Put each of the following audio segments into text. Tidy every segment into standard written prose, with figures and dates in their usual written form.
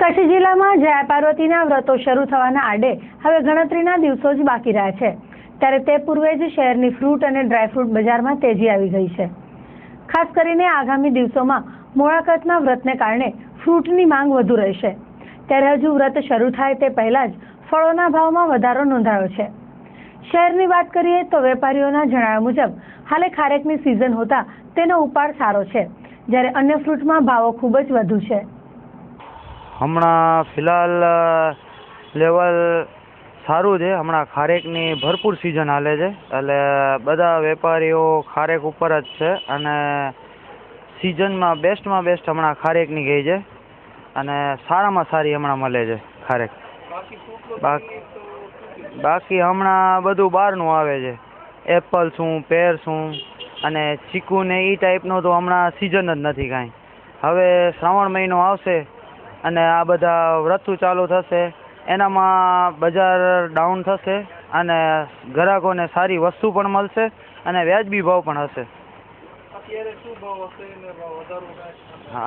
કચ્છ જિલ્લામાં જયા પાર્વતીના વ્રતો શરૂ થવાના આડે હવે ગણતરીના દિવસો જ બાકી રહ્યા છે, ત્યારે તે પૂર્વે જ શહેરની ફ્રૂટ અને ડ્રાયફ્રૂટ બજારમાં તેજી આવી ગઈ છે। ખાસ કરીને આગામી દિવસોમાં મોળાકતના વ્રતને કારણે ફ્રૂટની માંગ વધુ રહેશે, ત્યારે હજુ વ્રત શરૂ થાય તે પહેલા જ ફળોના ભાવમાં વધારો નોંધાયો છે। શહેરની વાત કરીએ તો વેપારીઓના જણાવ્યા મુજબ હાલે ખારેકની સિઝન હોતા તેનો ઉપાડ સારો છે, જ્યારે અન્ય ફ્રૂટમાં ભાવો ખૂબ જ વધુ છે। હમણાં ફિલહાલ લેવલ સારું છે। હમણાં ખારેકની ભરપૂર સિઝન હાલે છે, એટલે બધા વેપારીઓ ખારેક ઉપર જ છે અને સિઝનમાં બેસ્ટ હમણાં ખારેકની ગઈ છે અને સારામાં સારી હમણાં મળે છે ખારેક। બાકી હમણાં બધું બહારનું આવે છે, એપલ શું, પેર શું અને ચીકુ ને એ ટાઈપનો તો હમણાં સિઝન જ નથી કાંઈ। હવે શ્રાવણ મહિનો આવશે અને આ બધા વ્રતો ચાલુ થશે, એનામાં બજાર ડાઉન થશે અને ગ્રાહકોને સારી વસ્તુ પણ મળશે અને વ્યાજબી ભાવ પણ હશે।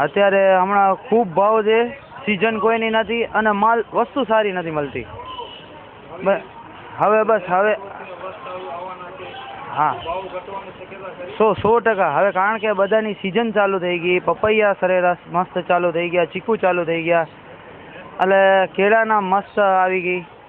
અત્યારે હમણાં ખૂબ ભાવ છે, સિઝન કોઈની નથી અને વસ્તુ સારી નથી મળતી। હવે હા 100% હવે, કારણ કે બધાની સિઝન ચાલુ થઈ ગઈ, પપૈયા સરેરાશ મસ્ત ચાલુ થઈ ગયા, ચીકુ ચાલુ થઈ ગયા, એટલે કેળાના મસ્ત આવી ગઈ।